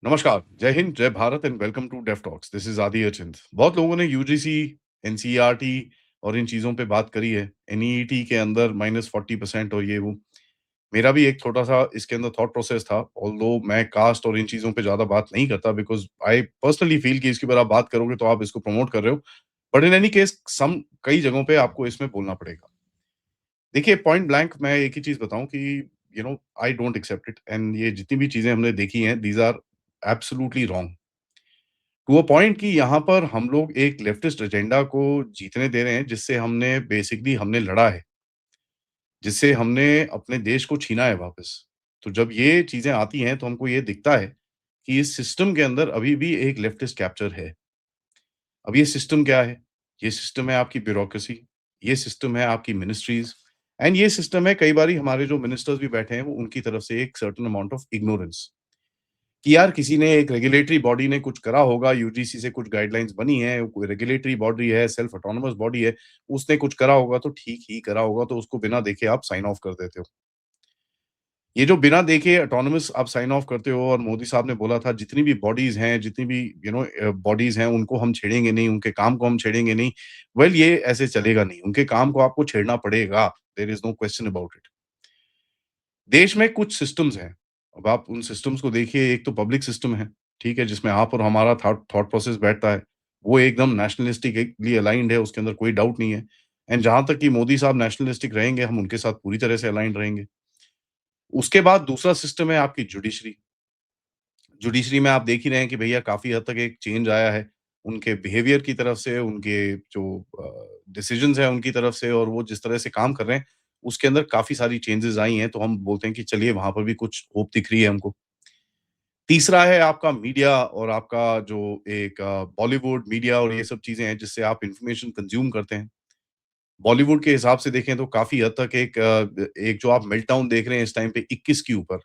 नमस्कार, जय हिंद, जय Bharat and welcome to Deaf Talks. This is Aadi Achint. बहुत लोगों ने यूजीसी, एनसीईआरटी और इन चीज़ों पे बात करी है। एनईईटी के अंदर -40% और ये वो। मेरा भी एक छोटा-सा इसके अंदर थॉट प्रोसेस था, ऑल्दो मैं कास्ट और इन चीज़ों पे ज़्यादा बात नहीं करता बिकॉज़ आई पर्सनली फील कि इसके ऊपर आप बात करोगे तो आप इसको प्रमोट कर रहे हो। बट इन एनी केस सम कई जगहों पे आपको इसमें बोलना पड़ेगा। देखिए, पॉइंट ब्लैंक मैं एक ही चीज़ बताऊँ कि I don't accept it and ये जितनी भी चीज़ें हमने देखी हैं, these are absolutely wrong. To a point कि यहाँ पर हम लोग एक लेफ्टिस्ट एजेंडा को जीतने दे रहे हैं, जिससे हमने लड़ा है, जिससे हमने अपने देश को छीना है वापस। तो जब ये चीज़ें आती हैं, तो हमको ये दिखता है कि इस सिस्टम के अंदर अभी भी एक लेफ्टिस्ट कैप्चर है। अब ये सिस्टम क्या है? ये सिस्टम है आपकी ब्यूरोक्रेसी, ये सिस्टम है आपकी मिनिस्ट्रीज़ एंड ये सिस्टम है कई बारी हमारे जो मिनिस्टर्स भी बैठे हैं, वो उनकी तरफ से एक सर्टेन अमाउंट ऑफ इग्नोरेंस। कि यार किसी ने एक रेगुलेटरी बॉडी ने कुछ करा होगा, यूजीसी से कुछ गाइडलाइंस बनी है, कोई रेगुलेटरी बॉडी है, सेल्फ ऑटोनोमस बॉडी है, उसने कुछ करा होगा तो ठीक ही करा होगा, तो उसको बिना देखे आप साइन ऑफ कर देते हो। ये जो बिना देखे ऑटोनोमस आप साइन ऑफ करते हो और मोदी साहब ने बोला था जितनी भी बॉडीज़ हैं, जितनी भी बॉडीज़ हैं उनको हम छेड़ेंगे नहीं, उनके काम को हम छेड़ेंगे नहीं। वेल ये ऐसे चलेगा नहीं, उनके काम को आपको छेड़ना पड़ेगा, there is no question about it. देश में कुछ सिस्टम्स हैं। अब आप उन सिस्टम्स को देखिए, एक तो पब्लिक सिस्टम है, ठीक है? जिसमें आप और हमारा थॉट थॉट प्रोसेस बैठता है। वो एकदम नेशनलिस्टिकली अलाइन्ड है, उसके अंदर कोई डाउट नहीं है। एंड जहाँ तक कि मोदी साहब नेशनलिस्टिक रहेंगे, हम उनके साथ पूरी तरह से अलाइन्ड रहेंगे। उसके बाद दूसरा सिस्टम है आपकी जुडिशरी। जुडिशरी में आप देख ही रहे हैं कि भैया काफ़ी हद तक एक चेंज आया है, उनके बिहेवियर की तरफ से, उनके जो डिसीज़न्स हैं उनकी तरफ से और वो जिस तरह से काम कर रहे हैं, उसके अंदर काफ़ी सारी चेंजेज़ आई हैं, तो हम बोलते हैं कि चलिए वहाँ पर भी कुछ होप दिख रही है हमको। तीसरा है आपका मीडिया और आपका जो एक बॉलीवुड मीडिया और ये सब चीज़ें हैं जिससे आप इन्फॉर्मेशन कंज़्यूम करते हैं। बॉलीवुड के हिसाब से देखें तो काफ़ी हद तक एक जो आप मेल्टडाउन देख रहे हैं इस टाइम पे 21 के ऊपर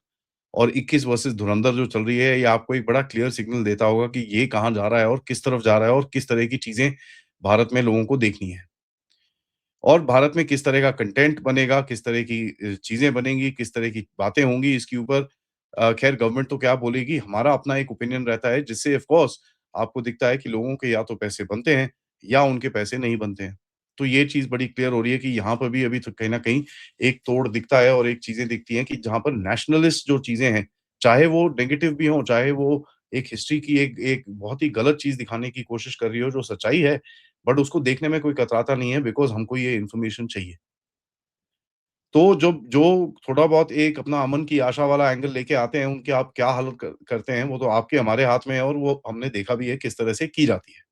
और 21 वर्सेस धुरंधर जो चल रही है, ये आपको एक बड़ा क्लियर सिग्नल देता होगा कि ये कहाँ जा रहा है और किस तरफ जा रहा है और किस तरह की चीज़ें भारत में लोगों को देखनी है। और भारत में किस तरह का कंटेंट बनेगा, किस तरह की चीज़ें बनेंगी, किस तरह की बातें होंगी इसके ऊपर ख़ैर गवर्नमेंट तो क्या बोलेगी, हमारा अपना एक ओपिनियन रहता है जिससे ऑफ़ कोर्स आपको दिखता है कि लोगों के या तो पैसे बनते हैं या उनके पैसे नहीं बनते हैं। तो ये चीज़ बड़ी क्लियर हो रही है कि यहाँ पर भी अभी तो कहीं न कहीं एक तोड़ दिखता है और एक चीज़ें दिखती हैं कि जहाँ पर नेशनलिस्ट जो चीज़ें हैं, चाहे वो नेगेटिव भी हों, चाहे वो एक हिस्ट्री की एक एक बहुत ही गलत चीज़ दिखाने की कोशिश कर रही हो जो सच्चाई है, बट उसको देखने में कोई कतराता नहीं है बिकॉज़ हमको ये इन्फॉर्मेशन चाहिए। तो जो जो थोड़ा बहुत एक अपना अमन की आशा वाला एंगल लेके आते हैं, उनकी आप क्या हल करते हैं, वो तो आपके हमारे हाथ में है और वो हमने देखा भी है किस तरह से की जाती है।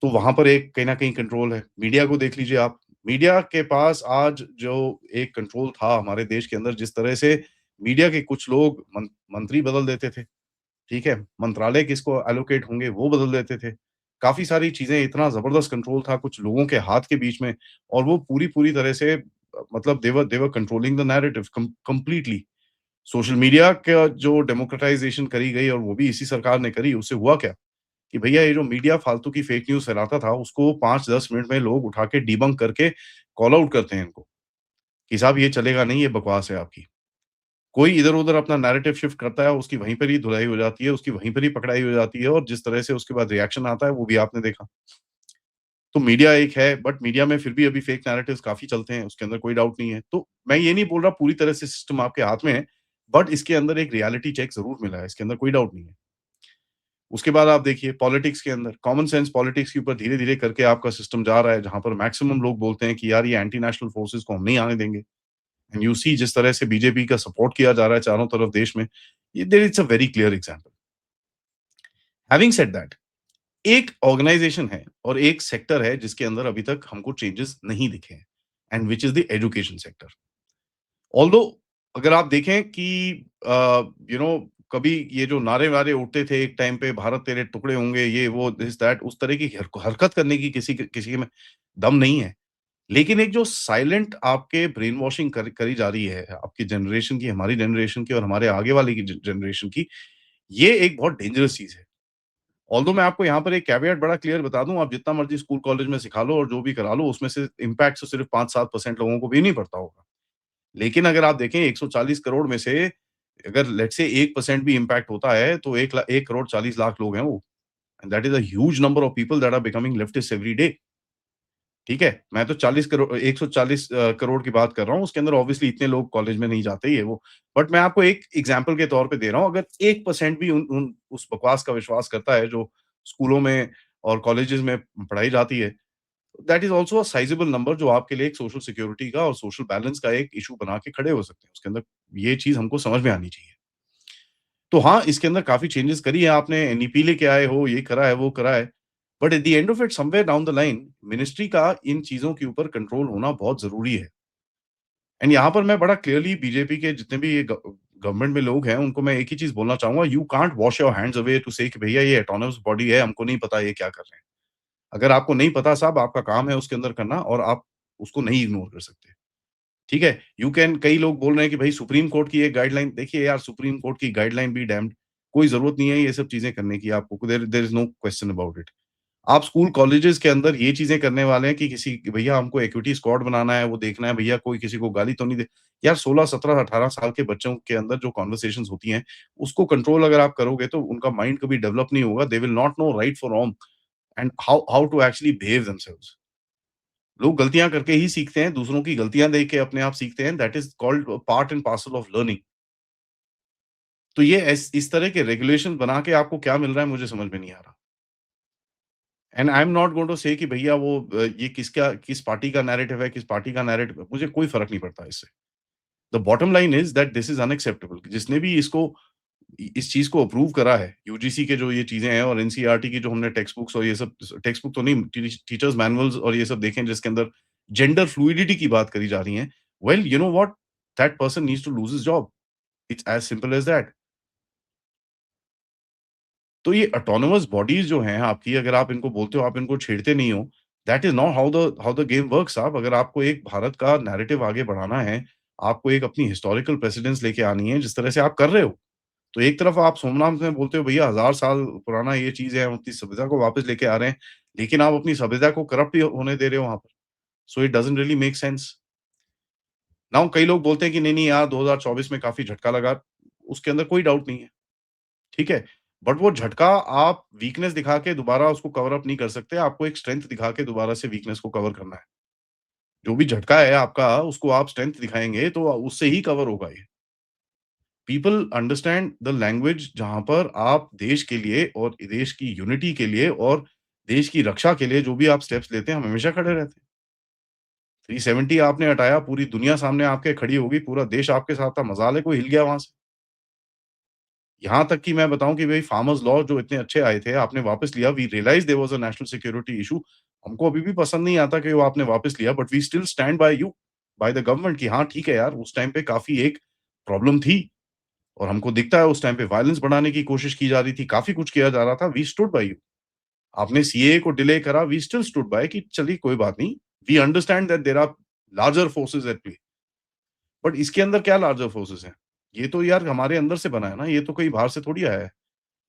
तो वहाँ पर एक कहीं न कहीं कंट्रोल है। मीडिया को देख लीजिए आप, मीडिया के पास आज जो एक कंट्रोल था हमारे देश के अंदर जिस तरह से मीडिया के कुछ लोग मंत्री बदल देते थे। ठीक है? मंत्रालय किसको एलोकेट होंगे वो बदल देते थे। काफ़ी सारी चीज़ें इतना ज़बरदस्त कंट्रोल था कुछ लोगों के हाथ के बीच में और वो पूरी-पूरी तरह से मतलब they were controlling the narrative completely. Social media का जो डेमोक्रेटाइज़ेशन करी गई और वो भी इसी सरकार ने करी, उससे हुआ क्या? कि भैया ये जो मीडिया फालतू की फेक न्यूज़ फैलाता था, उसको 5-10 मिनट में लोग उठा के डिबंक करके कॉल आउट करते हैं इनको, कि साहब ये चलेगा नहीं, ये बकवास है आपकी। कोई इधर-उधर अपना नैरेटिव शिफ्ट करता है, उसकी वहीं पर ही धुलाई हो जाती है, उसकी वहीं पर ही पकड़ाई हो जाती है और जिस तरह से उसके बाद रिएक्शन आता है, वो भी आपने देखा। तो मीडिया एक है, बट मीडिया में फिर भी अभी फेक नैरेटिव्स काफ़ी चलते हैं, उसके अंदर कोई डाउट नहीं है। तो मैं ये नहीं बोल रहा पूरी तरह से सिस्टम आपके हाथ में है, बट इसके अंदर एक रियलिटी चेक ज़रूर मिला है, इसके अंदर कोई डाउट नहीं है। उसके बाद आप देखिए पॉलिटिक्स के अंदर, कॉमन सेंस पॉलिटिक्स के ऊपर धीरे-धीरे करके आपका सिस्टम जा रहा है, जहाँ पर मैक्सिमम लोग बोलते हैं कि यार ये एंटी नेशनल फोर्सेस को हम नहीं आने देंगे। एंड यू सी जिस तरह से बीजेपी का सपोर्ट किया जा रहा है चारों तरफ देश में, ये there is a very clear example. Having said that, एक ऑर्गनाइजेशन है और एक सेक्टर है जिसके अंदर अभी तक हमको चेंजेस नहीं दिखे हैं and which is the education sector. Although अगर आप देखें कि यू नो कभी ये जो नारे-वारे उठते थे एक टाइम पे भारत तेरे टुकड़े होंगे, ये वो दिस दैट उस तरह की हरकत करने की किसी में दम नहीं है। लेकिन एक जो साइलेंट आपके ब्रेन वॉशिंग करी जा रही है, आपकी जनरेशन की, हमारी जनरेशन की और हमारे आगे वाले की जनरेशन की, ये एक बहुत डेंजरस चीज़ है। ऑल्दो मैं आपको यहाँ पर एक कैveat बड़ा क्लियर बता दूँ, आप जितना मर्ज़ी स्कूल कॉलेज में सिखा लो और जो भी करा लो, उसमें से इम्पैक्ट तो सिर्फ़ 5-7% लोगों को भी नहीं पड़ता होगा। लेकिन अगर आप देखें 140 करोड़ में से अगर लेट्स से 1% भी इम्पैक्ट होता है तो 1 करोड़ 40 लाख लोग हैं वो। And that is a huge number of people that are becoming leftist every day. ठीक है? मैं तो 140 करोड़ की बात कर रहा हूँ, उसके अंदर ऑब्वियसली इतने लोग कॉलेज में नहीं जाते ये वो। बट मैं आपको एक एग्ज़ाम्पल के तौर पे दे रहा हूँ, अगर 1% भी उन उन उस बकवास का विश्वास करता है जो स्कूलों में और कॉलेजेस में पढ़ाई जाती है, that is also a sizeable number जो आपके लिए एक सोशल सिक्योरिटी का और सोशल बैलेंस का एक इश्यू बना के खड़े हो सकते हैं। उसके अंदर ये चीज़ हमको समझ में आनी चाहिए। तो हाँ, इसके अंदर काफ़ी चेंजेस करी है आपने, एनईपी लेके आए हो, ये करा है, वो करा है। But at the end of it somewhere down the line ministry का इन चीज़ों के ऊपर कंट्रोल होना बहुत ज़रूरी है। एंड यहाँ पर मैं बड़ा क्लियरली बीजेपी के जितने भी ये गवर्नमेंट में लोग हैं, उनको मैं एक ही चीज़ बोलना चाहूँगा, you can't wash your hands away to say कि भैया ये ऑटोनॉमस बॉडी है, हमको नहीं पता ये क्या कर रहे हैं। अगर आपको नहीं पता साहब, आपका काम है उसके अंदर करना और आप उसको नहीं इग्नोर कर सकते। ठीक है? यू कैन कई लोग बोल रहे हैं कि भई सुप्रीम कोर्ट की एक गाइडलाइन देखिए यार सुप्रीम कोर्ट की गाइडलाइन बी डैम्ड कोई ज़रूरत नहीं है ये सब चीज़ें करने की आपको there there is no question about it. आप स्कूल कॉलेजेस के अंदर ये चीज़ें करने वाले हैं कि किसी भैया हमको इक्विटी स्क्वाड बनाना है, वो देखना है भैया कोई किसी को गाली तो नहीं दे यार 16, 17, 18 साल के बच्चों के अंदर जो कन्वर्सेशंस होती हैं, उसको कंट्रोल अगर आप करोगे तो उनका माइंड कभी डेवलप नहीं होगा। They will not know right from wrong and how how to actually behave themselves. लोग गलतियाँ करके ही सीखते हैं, दूसरों की गलतियाँ देख के अपने आप सीखते हैं, that is called part and parcel of learning. तो ये इस तरह के रेगुलेशंस बना के आपको क्या मिल रहा है मुझे समझ में नहीं आ रहा। And I am not going to say कि भैया वो ये किस पार्टी का नैरेटिव है, किस पार्टी का नैरेटिव है, मुझे कोई फ़र्क नहीं पड़ता इससे। The bottom line is that this is unacceptable जिसने भी इसको इस चीज़ को अप्रूव करा है, यूजीसी के जो ये चीज़ें हैं और एनसीईआरटी की जो हमने टेक्स्ट बुक्स और ये सब टेक्स्ट बुक तो नहीं टीचर्स मैनुअल्स और ये सब देखें जिसके अंदर जेंडर फ्लूइडिटी की बात करी जा रही है। Well you know what? That person needs to lose his job. It's as simple as that. तो ये ऑटोनोमस बॉडीज़ जो हैं आपकी अगर आप इनको बोलते हो, आप इनको छेड़ते नहीं हो, that is not how the game works साहब। अगर आपको एक भारत का नैरेटिव आगे बढ़ाना है, आपको एक अपनी हिस्टोरिकल प्रेसिडेंस लेके आनी है, जिस तरह से आप कर रहे हो। तो एक तरफ आप सोमनाथ में बोलते हो भैया 1000 साल पुराना ये चीज़ है, हम अपनी सभ्यता को वापस लेके आ रहे हैं, लेकिन आप अपनी सभ्यता को करप्ट ही होने दे रहे हो वहाँ पर। So it doesn't really make sense. Now कई लोग बोलते हैं कि नहीं, नहीं यार 2024 में काफ़ी झटका लगा, उसके अंदर कोई डाउट नहीं है, ठीक है? बट वो झटका आप वीकनेस दिखा के दोबारा उसको कवर अप नहीं कर सकते, आपको एक स्ट्रेंथ दिखा के दोबारा से वीकनेस को कवर करना है। जो भी झटका है आपका, उसको आप स्ट्रेंथ दिखाएँगे तो उससे ही कवर होगा ये। पीपल अंडरस्टैंड द लैंग्वेज जहाँ पर आप देश के लिए और देश की यूनिटी के लिए और देश की रक्षा के लिए जो भी आप स्टेप्स लेते हैं, हम हमेशा खड़े रहते हैं। 370 आपने हटाया, पूरी दुनिया सामने आपके खड़ी हो गई, पूरा देश आपके साथ था, मजाल है कोई हिल गया वहाँ से। यहाँ तक कि मैं बताऊँ कि भई फार्मर्स लॉ जो इतने अच्छे आए थे, आपने वापस लिया, we realise there was a national security issue. हमको अभी भी पसंद नहीं आता कि वो आपने वापस लिया, but we still stand by you, by the government कि हाँ, ठीक है यार, उस टाइम पे काफ़ी एक प्रॉब्लम थी। और हमको दिखता है उस टाइम पे वायलेंस बढ़ाने की कोशिश की जा रही थी, काफ़ी कुछ किया जा रहा था, वी स्टूड बाय यू। आपने सीएए को डिले करा, वी स्टिल स्टूड बाय कि चलिए कोई बात नहीं, we understand that there are larger forces at play. But इसके अंदर क्या लार्जर फोर्सेस हैं? ये तो यार हमारे अंदर से बना है ना, ये तो कहीं बाहर से थोड़ी आया है।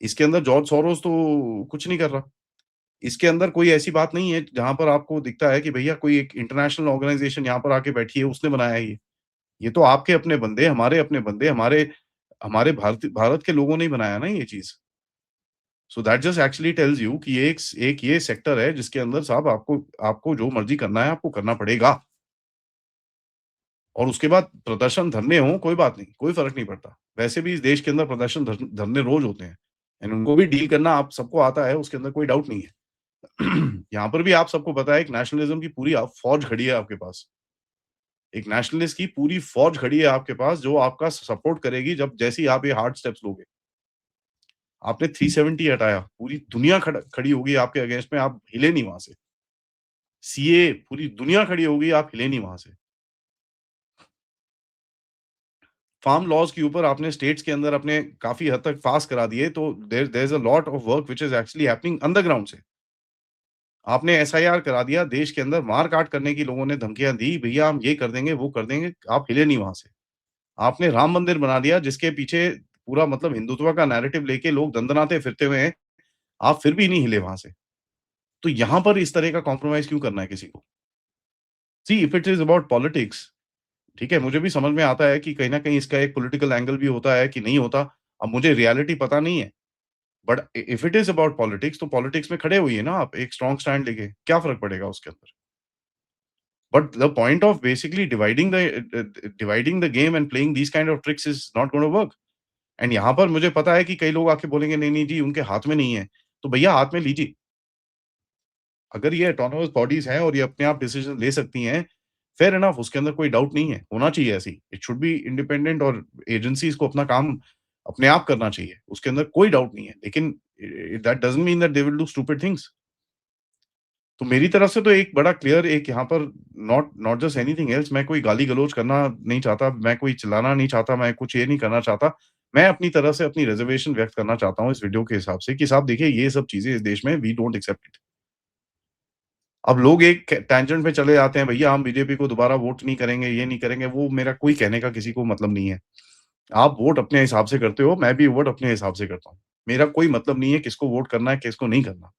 इसके अंदर जॉर्ज सोरोस तो कुछ नहीं कर रहा। इसके अंदर कोई ऐसी बात नहीं है जहाँ पर आपको दिखता है कि भैया कोई एक इंटरनेशनल ऑर्गनाइज़ेशन यहाँ पर आके बैठी है, उसने बनाया है ये। ये तो आपके अपने बंदे, हमारे अपने बंदे, हमारे हमारे भारत के लोगों ने ही बनाया ना ये चीज़। So that just actually tells you कि ये एक ये सेक्टर है जिसके अंदर साहब आपको आपको जो मर्ज़ी करना है, आपको करना पड़ेगा। और उसके बाद प्रदर्शन धरने हों, कोई बात नहीं, कोई फ़र्क नहीं पड़ता। वैसे भी इस देश के अंदर प्रदर्शन धरने रोज़ होते हैं एंड उनको भी डील करना आप सबको आता है, उसके अंदर कोई डाउट नहीं है। यहाँ पर भी आप सबको पता है एक नेशनलिज़्म की पूरी फ़ौज खड़ी है आपके पास। एक नेशनलिस्ट की पूरी फ़ौज खड़ी है आपके पास जो आपका सपोर्ट करेगी जब जैसे ही आप ये हार्ड स्टेप्स लोगे। आपने 370 हटाया, पूरी दुनिया खड़ी होगी आपके अगेंस्ट में, आप हिले नहीं वहाँ से। सीएए पूरी दुनिया खड़ी होगी, आप हिले नहीं वहाँ से। फार्म लॉज़ के ऊपर आपने स्टेट्स के अंदर अपने काफ़ी हद तक पास करा दिए, तो there is a lot of work which is actually happening on the ground से। आपने एसआईआर करा दिया, देश के अंदर मार-काट करने की लोगों ने धमकियाँ दी, भैया हम ये कर देंगे, वो कर देंगे, आप हिले नहीं वहाँ से। आपने राम मंदिर बना दिया जिसके पीछे पूरा मतलब हिंदुत्व का नैरेटिव लेके लोग दंदनाते फिरते हुए हैं, आप फिर भी नहीं हिले वहाँ से। तो यहाँ पर इस तरह का कॉम्प्रोमाइज़ क्यों करना है किसी को? See if it is about politics ठीक है? मुझे भी समझ में आता है कि कहीं न कहीं इसका एक पॉलिटिकल एंगल भी होता है कि नहीं होता। अब मुझे रियलिटी पता नहीं है, but if it is about politics तो पॉलिटिक्स में खड़े होइए ना आप, एक स्ट्रॉन्ग स्टैंड लेके, क्या फ़र्क पड़ेगा उसके अंदर? But the point of basically dividing the game and playing these kind of tricks is not gonna work. And यहाँ पर मुझे पता है कि कई लोग आके बोलेंगे, "नहीं, नहीं जी, उनके हाथ में नहीं है।" तो भैया हाथ में लीजिए। अगर ये ऑटोनोमस बॉडीज़ हैं और ये अपने आप डिसीज़न ले सकती हैं, फेयर इनफ, उसके अंदर कोई डाउट नहीं है, होना चाहिए ऐसे ही। इट शुड बी इंडिपेंडेंट और एजेंसीज़ को अपना काम अपने आप करना चाहिए, उसके अंदर कोई डाउट नहीं है। लेकिन that doesn't mean that they will do stupid things. तो मेरी तरफ से तो एक बड़ा क्लियर एक यहाँ पर not not just anything else, मैं कोई गाली-गलौच करना नहीं चाहता, मैं कोई चिल्लाना नहीं चाहता, मैं कुछ ये नहीं करना चाहता। मैं अपनी तरफ से अपनी रिज़र्वेशन व्यक्त करना चाहता हूँ इस वीडियो के हिसाब से कि साहब देखिए ये सब चीज़ें इस देश में वी डोंट एक्सेप्ट इट। अब लोग एक टैंजेंट पे चले जाते हैं, भैया हम बीजेपी को दोबारा वोट नहीं करेंगे, ये नहीं करेंगे, वो मेरा कोई कहने का किसी को मतलब नहीं है। आप वोट अपने हिसाब से करते हो, मैं भी वोट अपने हिसाब से करता हूँ। मेरा कोई मतलब नहीं है किसको वोट करना है, किसको नहीं करना।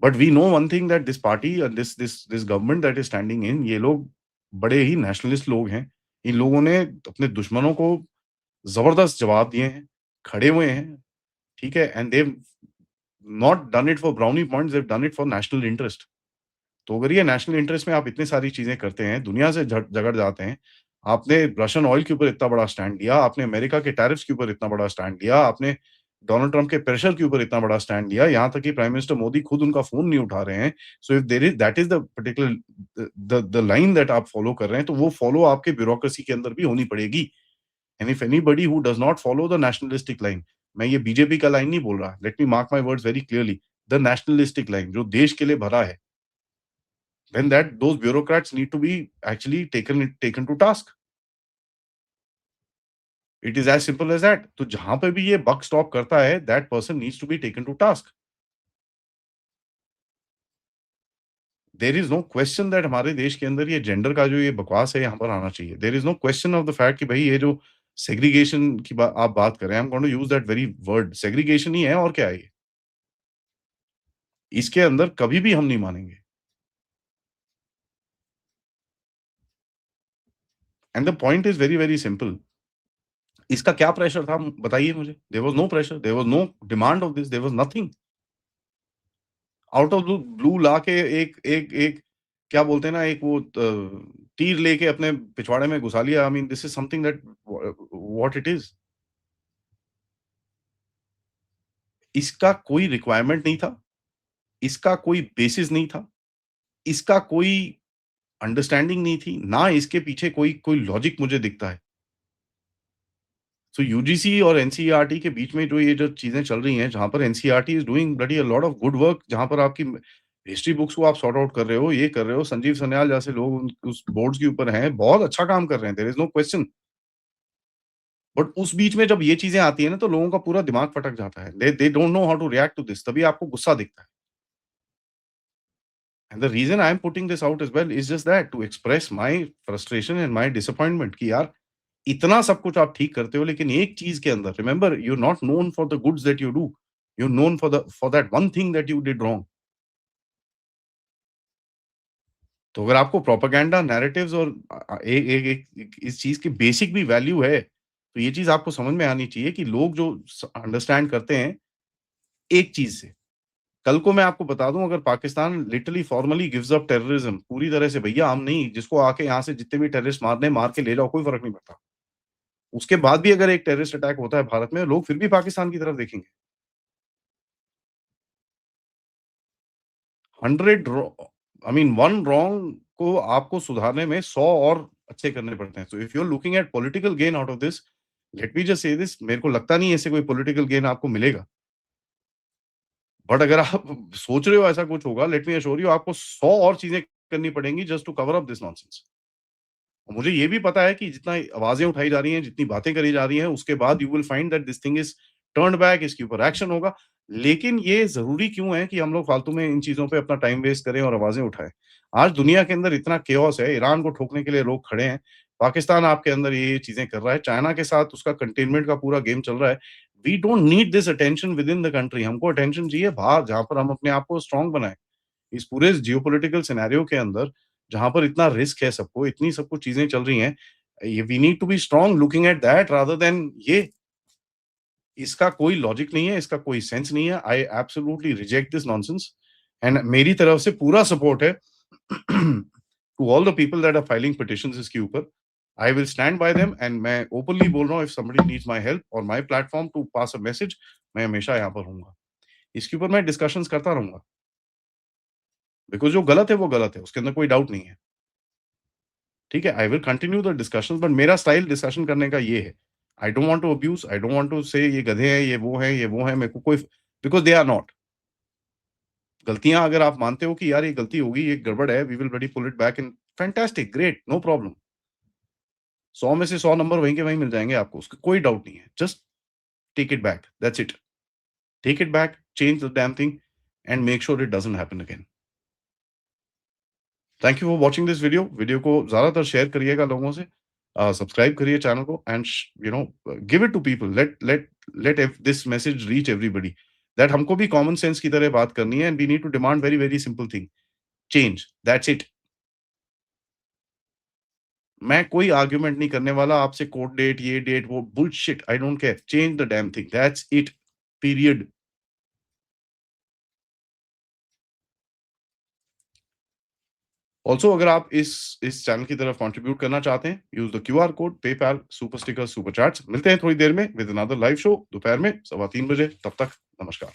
But we know one thing that this party and this government that is standing in, ये लोग बड़े ही नेशनलिस्ट लोग हैं। इन लोगों ने अपने दुश्मनों को ज़बरदस्त जवाब दिए हैं, खड़े हुए हैं, ठीक है? And they have not done it for brownie points, they have done it for national interest. तो अगर ये नेशनल इंटरेस्ट में आप इतनी सारी चीज़ें करते हैं, दुनिया से झगड़ जाते हैं, आपने रशियन ऑयल के ऊपर इतना बड़ा स्टैंड लिया, आपने अमेरिका के टैरिफ्स के ऊपर इतना बड़ा स्टैंड लिया, आपने डोनाल्ड ट्रम्प के प्रेशर के ऊपर इतना बड़ा स्टैंड लिया, यहाँ तक कि प्राइम मिनिस्टर मोदी खुद उनका फ़ोन नहीं उठा रहे हैं। So if there is that is the particular the line that आप फॉलो कर रहे हैं, तो वो फॉलो आपके ब्यूरोक्रेसी के अंदर भी होनी पड़ेगी। And if anybody who does not follow the nationalistic line, मैं ये बीजेपी का लाइन नहीं बोल रहा, let me mark my words very clearly, the nationalistic line जो देश के लिए भरा है, then that those bureaucrats need to be actually taken to task. It is as simple as that. तो जहाँ पे भी ये बक स्टॉप करता है, that person needs to be taken to task. There is no question that हमारे देश के अंदर ये जेंडर का जो ये बकवास है यहाँ पर आना चाहिए। There is no question of the fact कि भाई ये जो सेग्रीगेशन की आप बात कर रहे हैं, I am going to use that very word, segregation ही है और क्या है ये? इसके अंदर कभी भी हम नहीं मानेंगे। And the point is very, very simple. इसका क्या प्रेशर था बताइए मुझे? There was no pressure, there was no demand of this, there was nothing. Out of blue blue लाके एक एक एक क्या बोलते हैं ना, एक वो तीर लेके अपने पिछवाड़े में घुसा लिया। I mean this is something that what it is. इसका कोई रिक्वायरमेंट नहीं था, इसका कोई बेसिस नहीं था, इसका कोई अंडरस्टैंडिंग नहीं थी, ना इसके पीछे कोई कोई लॉजिक मुझे दिखता है। सो यूजीसी और एनसीईआरटी के बीच में जो ये जो चीज़ें चल रही हैं, जहाँ पर NCERT is doing bloody a lot of good work, जहाँ पर आपकी हिस्ट्री बुक्स को आप सॉर्ट आउट कर रहे हो, ये कर रहे हो, संजीव सन्याल जैसे लोग उस बोर्ड्स के ऊपर हैं, बहुत अच्छा काम कर रहे हैं, there is no question. But उस बीच में जब ये चीज़ें आती हैं ना, तो लोगों का पूरा दिमाग फटक जाता है। They don't know how to react to this, तभी आपको गुस्सा दिखता है। And the reason I am putting this out as well is just that to express my frustration and my disappointment कि यार इतना सब कुछ आप ठीक करते हो, लेकिन एक चीज़ के अंदर remember you are not known for the goods that you do, you are known for that one thing that you did wrong. तो अगर आपको प्रोपेगेंडा नैरेटिव्स और ए ए एक इस चीज़ की बेसिक भी वैल्यू है, तो ये चीज़ आपको समझ में आनी चाहिए कि लोग जो अंडरस्टैंड करते हैं एक चीज़ से। कल को मैं आपको बता दूँ, अगर Pakistan literally formally gives up terrorism पूरी तरह से, भैया हम नहीं, जिसको आके यहाँ से जितने भी टेररिस्ट मारने हैं, मार के ले जाओ, कोई फ़र्क नहीं पड़ता। उसके बाद भी अगर एक टेररिस्ट अटैक होता है भारत में, लोग फिर भी पाकिस्तान की तरफ देखेंगे। 100 रॉ आई मीन 1 रॉन्ग को आपको सुधारने में 100 और अच्छे करने पड़ते हैं। So if you are looking at political gain out of this, let me just say this, मेरे को लगता नहीं है इससे कोई पॉलिटिकल गेन आपको मिलेगा। बट अगर आप सोच रहे हो ऐसा कुछ होगा, लेट मी एश्योर यू आपको 100 और चीज़ें करनी पड़ेंगी just to cover up this nonsense. और मुझे ये भी पता है कि जितना आवाज़ें उठाई जा रही हैं, जितनी बातें करी जा रही हैं, उसके बाद you will find that this thing is turned back, इसके ऊपर एक्शन होगा। लेकिन ये ज़रूरी क्यों है कि हम लोग फालतू में इन चीज़ों पे अपना टाइम वेस्ट करें और आवाज़ें उठाएँ? आज दुनिया के अंदर इतना केओस है, ईरान को ठोकने के लिए लोग खड़े हैं, पाकिस्तान आपके अंदर ये चीज़ें कर रहा है, चाइना के साथ उसका कंटेनमेंट का पूरा गेम चल रहा है। We don't need this attention within the country, हमको अटेंशन चाहिए बाहर, जहाँ पर हम अपने आप को स्ट्रॉन्ग बनाएँ। इस पूरे जियोपॉलिटिकल सिनेरियो के अंदर जहाँ पर इतना रिस्क है सबको, इतनी सबको चीज़ें चल रही हैं, ये we need to be strong looking at that rather than ये। इसका कोई लॉजिक नहीं है, इसका कोई सेंस नहीं है। I absolutely reject this nonsense and मेरी तरफ से पूरा सपोर्ट है to all the people that are filing petitions इसके ऊपर। I will stand by them and मैं ओपनली बोल रहा हूँ, if somebody needs my help और my platform to pass a message, मैं हमेशा यहाँ पर हूँगा। इसके ऊपर मैं डिस्कशंस करता रहूँगा, बिकॉज़ जो गलत है वो गलत है, उसके अंदर कोई डाउट नहीं है। ठीक है? I will continue the discussions but मेरा स्टाइल डिस्कशन करने का ये है। I don't want to abuse, I don't want to say ये गधे हैं, ये वो हैं, ये वो हैं, मेरे को कोई बिकॉज़ दे आर नॉट। गलतियाँ अगर आप मानते हो कि यार ये गलती हो गई, ये गड़बड़ है, we will bloody pull it back in fantastic, great, no problem. 100 में से 100 नंबर वहीं के वहीं मिल जाएँगे आपको, उसका कोई डाउट नहीं है। Just take it back, that's it. Take it back, change the damn thing and make sure it doesn't happen again. Thank you for watching this video. Video को ज़्यादातर शेयर करिएगा लोगों से। सब्सक्राइब करिए चैनल को and you know give it to people. Let this message reach everybody that हमको भी common sense की तरह बात करनी है and we need to demand very very simple thing, change, that's it. मैं कोई आर्गुमेंट नहीं करने वाला आपसे, कोर्ट डेट, ये डेट, वो bullshit, I don't care, change the damn thing, that's it, period. Also अगर आप इस चैनल की तरफ कंट्रीब्यूट करना चाहते हैं, use the QR code, PayPal, super stickers, super chats. मिलते हैं थोड़ी देर में विद अनदर लाइव शो दोपहर में 3:15 बजे। तब तक नमस्कार।